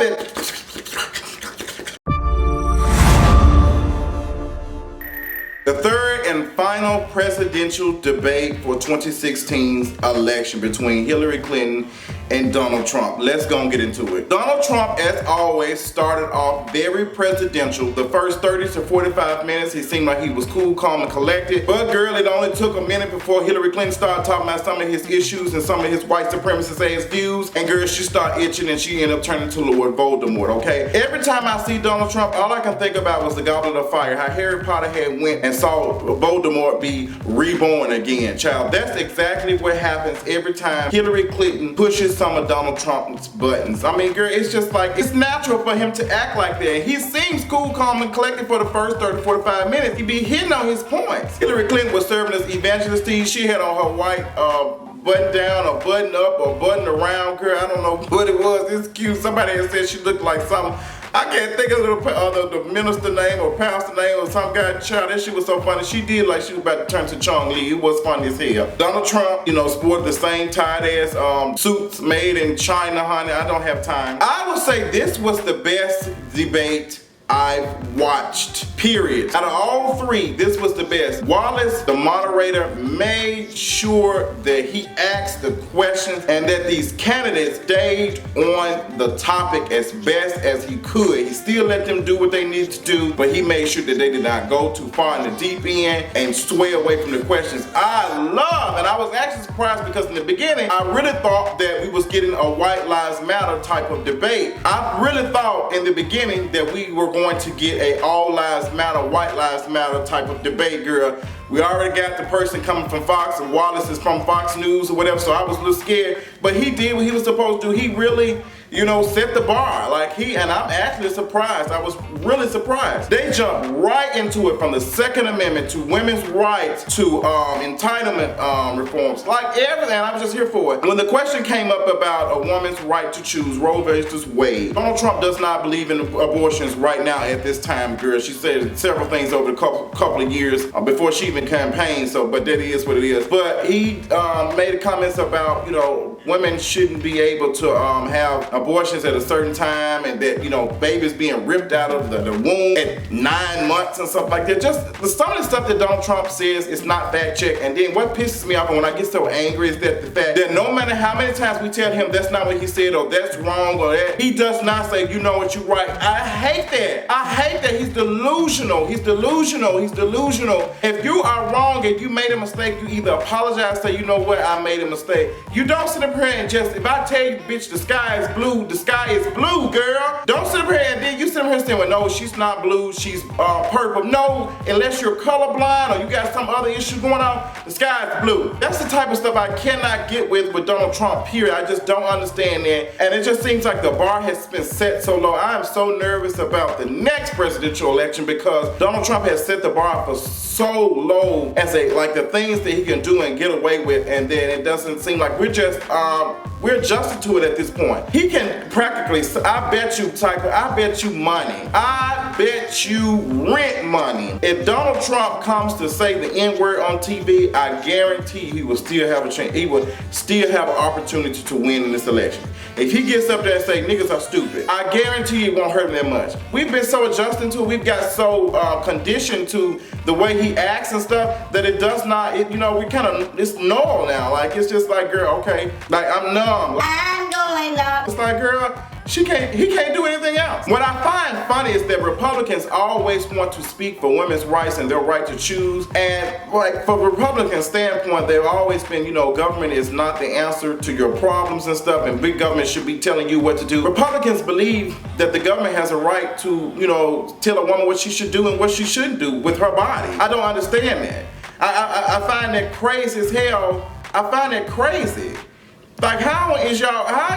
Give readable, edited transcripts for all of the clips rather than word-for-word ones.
it. The third and final presidential debate for 2016's election between Hillary Clinton and Donald Trump. Let's go and get into it. Donald Trump, as always, started off very presidential. The first 30 to 45 minutes, he seemed like he was cool, calm, and collected. But girl, it only took a minute before Hillary Clinton started talking about some of his issues and some of his white supremacist views. And girl, she started itching and she ended up turning to Lord Voldemort, okay? Every time I see Donald Trump, all I can think about was the Goblet of Fire, how Harry Potter had went and saw Voldemort be reborn again. Child, that's exactly what happens every time Hillary Clinton pushes some of Donald Trump's buttons. I mean, girl, it's just like, it's natural for him to act like that. He seems cool, calm, and collected for the first 30, 45 minutes. He be hitting on his points. Hillary Clinton was serving as Evangelist Steve. She had on her white button down or button up or button around, girl. I don't know what it was. It's cute. Somebody had said she looked like something. I can't think of the minister name or pastor name or some guy. Child, that shit was so funny. She did like she was about to turn to Chong Li. It was funny as hell. Donald Trump, you know, sported the same tight ass suits made in China, honey. I don't have time. I would say this was the best debate I've watched, period. Out of all three, this was the best. Wallace, the moderator, made sure that he asked the questions and that these candidates stayed on the topic as best as he could. He still let them do what they needed to do, but he made sure that they did not go too far in the deep end and sway away from the questions. And I was actually surprised because in the beginning, I really thought that we was getting a White Lives Matter type of debate. I really thought in the beginning that we were going to get a All Lives Matter, White Lives Matter type of debate, girl. We already got the person coming from Fox, and Wallace is from Fox News or whatever, so I was a little scared. But he did what he was supposed to do. He really, you know, set the bar. And I'm actually surprised. I was really surprised. They jumped right into it, from the Second Amendment to women's rights to entitlement reforms, like everything. I was just here for it. When the question came up about a woman's right to choose, Roe versus Wade, Donald Trump does not believe in abortions right now at this time, girl. She said several things over the couple of years before she even campaigned, but that is what it is. But he made comments about, you know, women shouldn't be able to have abortions at a certain time, and that, you know, babies being ripped out of the womb at 9 months and stuff like that. Just some of the stuff that Donald Trump says is not fact checked. And then what pisses me off, and when I get so angry, is that the fact that no matter how many times we tell him that's not what he said, or that's wrong, or that, he does not say, you know what, you're right. I hate that. I hate that. He's delusional. He's delusional. He's delusional. If you are wrong, if you made a mistake, you either apologize, say, you know what, I made a mistake. You don't sit up here and just, if I tell you, bitch, the sky is blue, the sky is blue, girl. Don't sit up here and then you sit up here saying, well, no, she's not blue, she's purple. No, unless you're colorblind or you got some other issue going on, the sky is blue. That's the type of stuff I cannot get with Donald Trump, period. I just don't understand that. And it just seems like the bar has been set so low. I am so nervous about the next presidential election because Donald Trump has set the bar for so low as like the things that he can do and get away with, and then it doesn't seem like we're adjusted to it at this point. He can practically, I bet you money. I bet you rent money. If Donald Trump comes to say the N-word on TV, I guarantee he will still have a chance. He will still have an opportunity to win in this election. If he gets up there and say niggas are stupid, I guarantee it won't hurt him that much. We've been so adjusted to it, we've got so conditioned to the way he acts and stuff that it does not, you know, it's normal now. Like, it's just like, girl, okay, like I'm numb. I'm going up. It's like, girl, he can't do anything else. What I find funny is that Republicans always want to speak for women's rights and their right to choose. And like, from a Republican standpoint, they've always been, you know, government is not the answer to your problems and stuff, and big government should be telling you what to do. Republicans believe that the government has a right to, you know, tell a woman what she should do and what she shouldn't do with her body. I don't understand that. I find that crazy as hell. I find that crazy. Like, how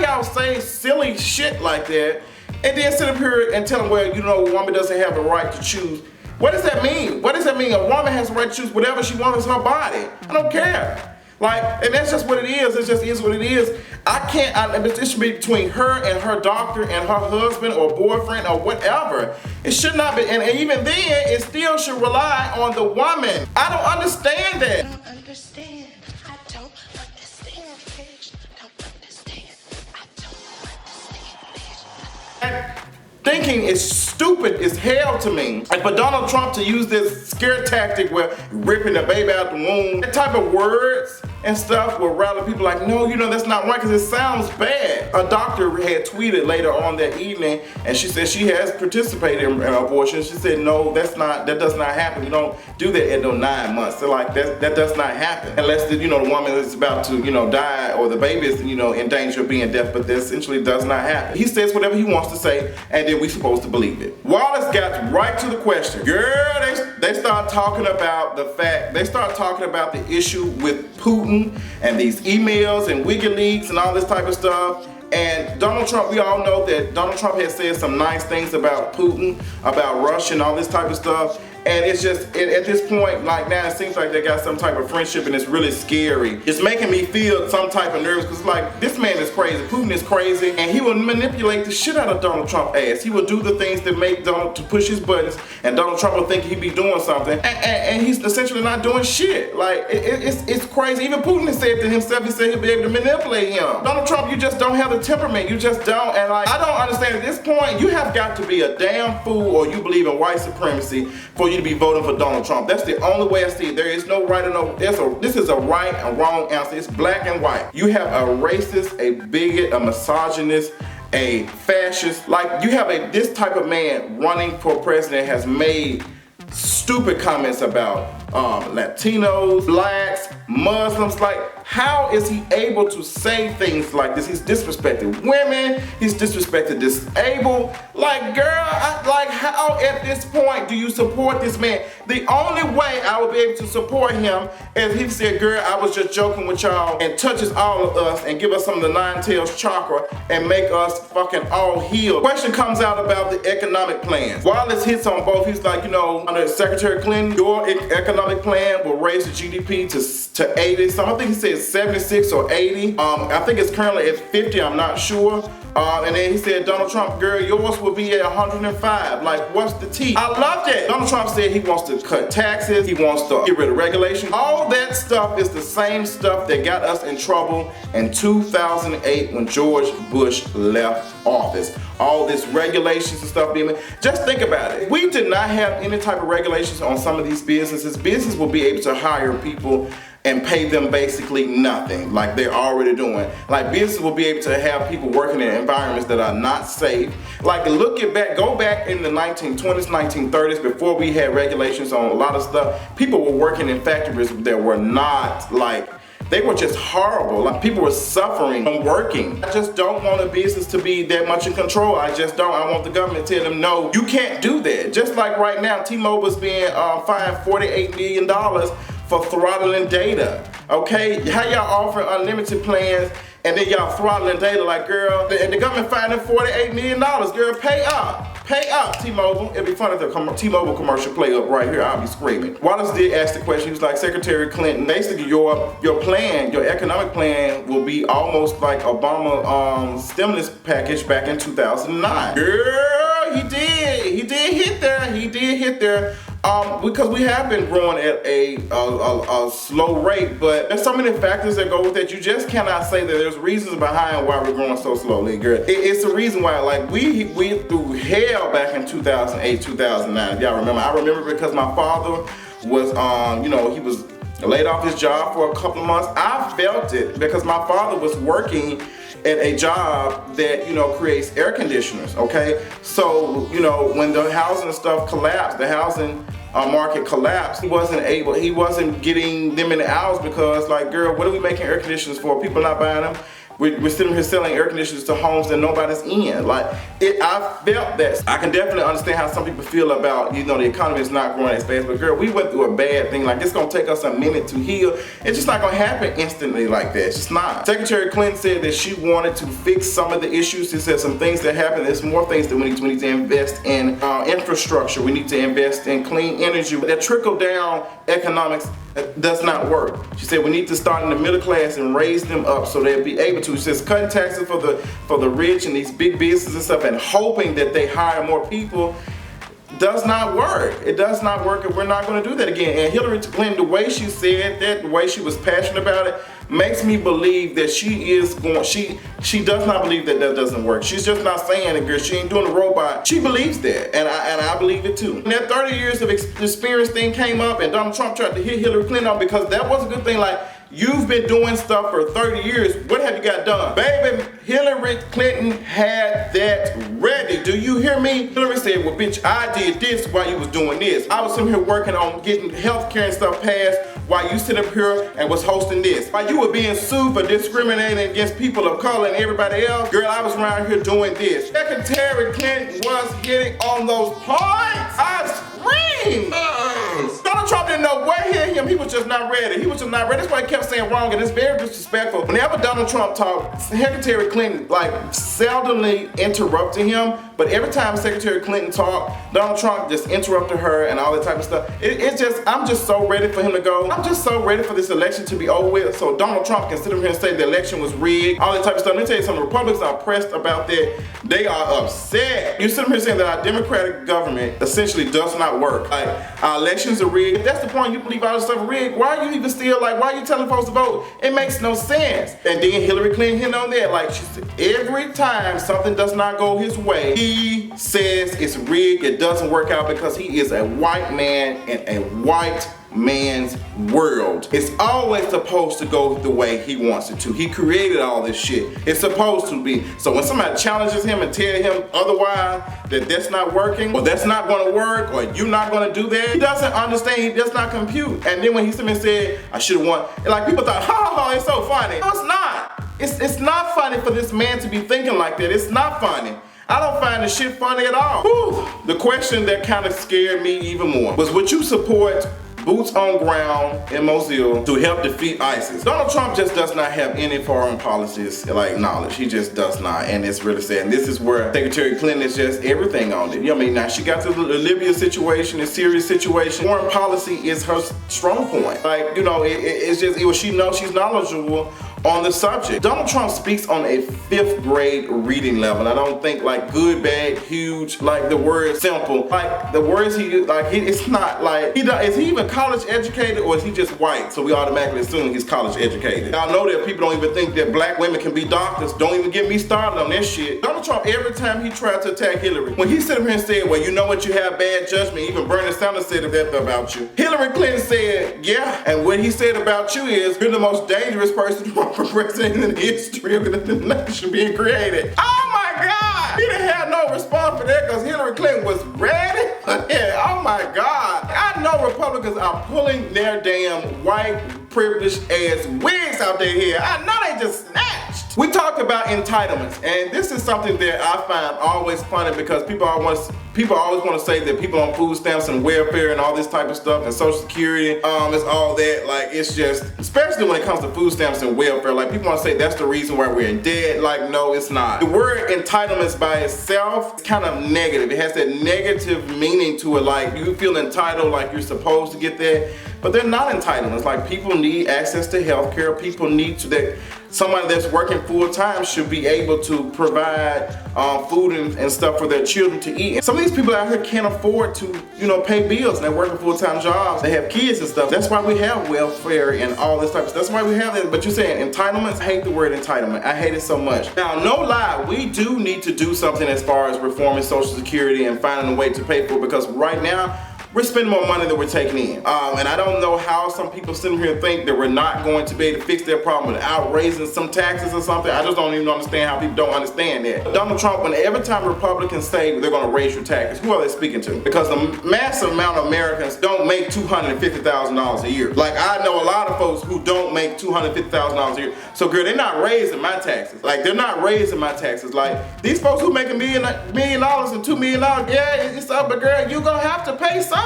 y'all say silly shit like that and then sit up here and tell them, well, you know, a woman doesn't have a right to choose. What does that mean? What does that mean? A woman has a right to choose whatever she wants with her body. I don't care. Like, and that's just what it is. It just is what it is. It should be between her and her doctor and her husband or boyfriend or whatever. It should not be, and even then, it still should rely on the woman. I don't understand that. I don't understand. I don't understand, bitch. I don't understand. I don't understand, bitch. thinking is stupid as hell to me. And for Donald Trump to use this scare tactic where ripping the baby out the womb, that type of words and stuff will rally people like, no, you know, that's not right, because it sounds bad. A doctor had tweeted later on that evening, and she said she has participated in abortion. She said, no, that does not happen. You don't do that at no 9 months. So like, that does not happen. Unless the woman is about to, die, or the baby is, in danger of being deaf, but that essentially does not happen. He says whatever he wants to say, and then we're supposed to believe it. Wallace got right to the question. Girl, they start talking about the issue with Putin and these emails and WikiLeaks and all this type of stuff. And Donald Trump, we all know that Donald Trump has said some nice things about Putin, about Russia and all this type of stuff. And it's just, at this point, like now it seems like they got some type of friendship, and it's really scary. It's making me feel some type of nervous, because like, this man is crazy, Putin is crazy, and he will manipulate the shit out of Donald Trump's ass. He will do the things that make Donald to push his buttons, and Donald Trump will think he be doing something, and he's essentially not doing shit. Like, it's crazy. Even Putin has said to himself, he said he'll be able to manipulate him. Donald Trump, you just don't have the temperament, you just don't, and like, I don't understand at this point, you have got to be a damn fool, or you believe in white supremacy, for you to be voting for Donald Trump. That's the only way I see it. There is no right or no, this is a right and wrong answer. It's black and white. You have a racist, a bigot, a misogynist, a fascist. Like, you have this type of man running for president has made stupid comments about Latinos, blacks, Muslims. Like, how is he able to say things like this? He's disrespected women, he's disrespected disabled. Like, girl, how at this point do you support this man? The only way I would be able to support him is he said, girl, I was just joking with y'all, and touches all of us and give us some of the nine tails chakra and make us fucking all heal. Question comes out about the economic plans. Wallace hits on both. He's like, under Secretary Clinton, your economic plan will raise the GDP to 80. So I think he said 76 or 80. I think it's currently at 50, I'm not sure. And then he said, Donald Trump, girl, yours will be at 105. Like, what's the tea? I love that. Donald Trump said he wants to cut taxes, he wants to get rid of regulation. All that stuff is the same stuff that got us in trouble in 2008 when George Bush left office. All this regulations and stuff being made. Just think about it. We did not have any type of regulations on some of these businesses. Business will be able to hire people and pay them basically nothing, like they're already doing. Like, business will be able to have people working in environments that are not safe. Like, go back in the 1920s, 1930s, before we had regulations on a lot of stuff, people were working in factories that were not, like, they were just horrible. Like, people were suffering from working. I just don't want a business to be that much in control. I just don't. I want the government to tell them, no, you can't do that. Just like right now, T-Mobile is being fined $48 million for throttling data. Okay, how y'all offering unlimited plans and then y'all throttling data? Like, girl, and the government fined them $48 million. Girl, pay up, T-Mobile. It'd be funny if the T-Mobile commercial play up right here. I'll be screaming. Wallace did ask the question. He was like, Secretary Clinton, basically your plan, your economic plan will be almost like Obama stimulus package back in 2009. Girl, he did hit there. Because we have been growing at a slow rate, but there's so many factors that go with it. You just cannot say that there's reasons behind why we're growing so slowly, girl. It's the reason why, like, we through hell back in 2008, 2009. If y'all remember, I remember because my father was, he was laid off his job for a couple of months. I felt it because my father was working at a job that, creates air conditioners, okay? So, when the housing and stuff collapsed, the housing market collapsed, he wasn't getting them in the hours because, like, girl, what are we making air conditioners for? People not buying them. We're sitting here selling air conditioners to homes that nobody's in. Like, I felt that. I can definitely understand how some people feel about, the economy is not growing as fast, but girl, we went through a bad thing. Like, it's gonna take us a minute to heal. It's just not gonna happen instantly like that. It's just not. Secretary Clinton said that she wanted to fix some of the issues. She said some things that happen. There's more things that we need to invest in infrastructure. We need to invest in clean energy. That trickle down economics does not work. She said we need to start in the middle class and raise them up so they'll be able to. She says cutting taxes for the rich and these big businesses and stuff and hoping that they hire more people does not work. It does not work, and we're not going to do that again. And Hillary Clinton, the way she said that, the way she was passionate about it, makes me believe that she does not believe that doesn't work. She's just not saying it, girl. She ain't doing the robot. She believes that, and I believe it too. When that 30 years of experience thing came up and Donald Trump tried to hit Hillary Clinton on because that was a good thing, like, you've been doing stuff for 30 years. What have you got done? Baby, Hillary Clinton had that ready. Do you hear me? Hillary said, well, bitch, I did this while you was doing this. I was sitting here working on getting healthcare and stuff passed while you sit up here and was hosting this. While you were being sued for discriminating against people of color and everybody else, girl, I was around here doing this. Secretary Clinton was hitting on those points. I screamed. Donald Trump didn't know what hit him. He was just not ready. He was just not ready. That's why he kept saying wrong, and it's very disrespectful. Whenever Donald Trump talked, Secretary Clinton like seldomly interrupted him, but every time Secretary Clinton talked, Donald Trump just interrupted her and all that type of stuff. I'm just so ready for him to go. I'm just so ready for this election to be over with, so Donald Trump can sit up here and say the election was rigged, all that type of stuff. Let me tell you something, Republicans are pressed about that. They are upset. You sit up here saying that our democratic government essentially does not work. Like, our elections are rigged. If that's the point, you believe all this stuff is rigged, why are you even still, like, why are you telling folks to vote? It makes no sense. And then Hillary Clinton hit on that, like, she said, every time something does not go his way, he says it's rigged, it doesn't work out because he is a white man in a white man's world. It's always supposed to go the way he wants it to. He created all this shit. It's supposed to be. So when somebody challenges him and tell him otherwise, that that's not working, or that's not gonna work, or you're not gonna do that, he doesn't understand, he does not compute. And then when he said, I should've won, and like people thought, ha, it's so funny. No, it's not. It's not funny for this man to be thinking like that. It's not funny. I don't find the shit funny at all. Whew. The question that kind of scared me even more was, would you support boots on ground in Mosul to help defeat ISIS? Donald Trump just does not have any foreign policies like knowledge. He just does not, and it's really sad. And this is where Secretary Clinton is just everything on it. You know what I mean? Now she got to the Libya situation, a serious situation. Foreign policy is her strong point. Like, you know, she knows she's knowledgeable on the subject. Donald Trump speaks on a 5th grade reading level. I don't think like good, bad, huge, like the word simple. Like the words it's not like, is he even college educated or is he just white? So we automatically assume he's college educated. Y'all know that people don't even think that black women can be doctors. Don't even get me started on that shit. Donald Trump, every time he tried to attack Hillary, when he sit up here and said, well, you know what, you have bad judgment, even Bernie Sanders said that about you. Hillary Clinton said, yeah, and what he said about you is, you're the most dangerous person for president in the history of the nation being created. Oh my God! He didn't have no response for that because Hillary Clinton was ready. Yeah, oh my God. I know Republicans are pulling their damn white privileged ass wigs out their hair. I know they just snatched. We talked about entitlements, and this is something that I find always funny because people always want to say that people on food stamps and welfare and all this type of stuff and Social Security, it's all that, like, it's just, especially when it comes to food stamps and welfare, like people want to say that's the reason why we're in debt. Like, no, it's not. The word entitlements by itself is kind of negative. It has that negative meaning to it, like you feel entitled, like you're supposed to get that. But they're not entitlements. Like, people need access to health care. People need that somebody that's working full time should be able to provide food and stuff for their children to eat. And some of these people out here can't afford to, you know, pay bills, and they're working full time jobs. They have kids and stuff. That's why we have welfare and all this type of stuff. That's why we have that. But you're saying entitlements? I hate the word entitlement. I hate it so much. Now, no lie, we do need to do something as far as reforming Social Security and finding a way to pay for it, because right now, we're spending more money than we're taking in. And I don't know how some people sitting here think that we're not going to be able to fix their problem without raising some taxes or something. I just don't even understand how people don't understand that. Donald Trump, when every time Republicans say they're gonna raise your taxes, who are they speaking to? Because the massive amount of Americans don't make $250,000 a year. Like, I know a lot of folks who don't make $250,000 a year. So girl, they're not raising my taxes. Like, they're not raising my taxes. Like, these folks who make $1 million and $2 million, yeah, it's up, but girl, you're gonna have to pay something.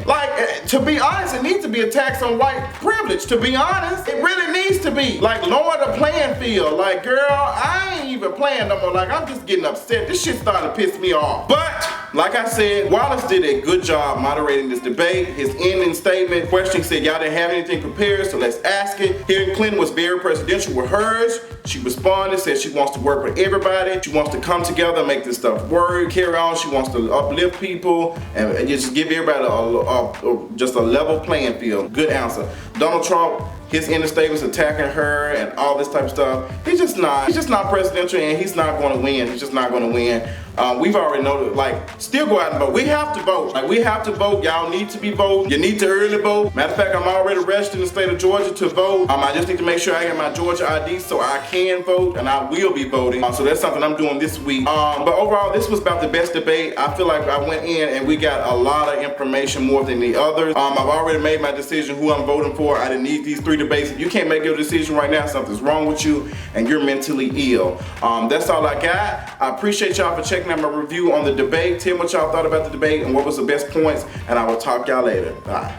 Like, to be honest, it needs to be a tax on white privilege. To be honest, it really needs to be. Like, lower the playing field. Like, girl, I ain't even playing no more. Like, I'm just getting upset. This shit starting to piss me off. But, like I said, Wallace did a good job moderating this debate. His ending statement, question said, y'all didn't have anything prepared, so let's ask it. Hillary Clinton was very presidential with hers. She responded, said she wants to work with everybody. She wants to come together and make this stuff work, carry on. She wants to uplift people and just give everybody just a level playing field. Good answer. Donald Trump his inner statements attacking her and all this type of stuff. He's just not presidential, and he's not going to win. He's just not going to win. We've already know that, like, still go out and vote. We have to vote. Like, we have to vote. Y'all need to be voting. You need to early vote. Matter of fact, I'm already registered in the state of Georgia to vote. I just need to make sure I get my Georgia ID so I can vote, and I will be voting. So that's something I'm doing this week. But overall, this was about the best debate. I feel like I went in and we got a lot of information more than the others. I've already made my decision who I'm voting for. I didn't need these 3 debates. If you can't make your decision right now, something's wrong with you and you're mentally ill. That's all I got. I appreciate y'all for checking out my review on the debate. Tell me what y'all thought about the debate and what was the best points, and I will talk y'all later. Bye.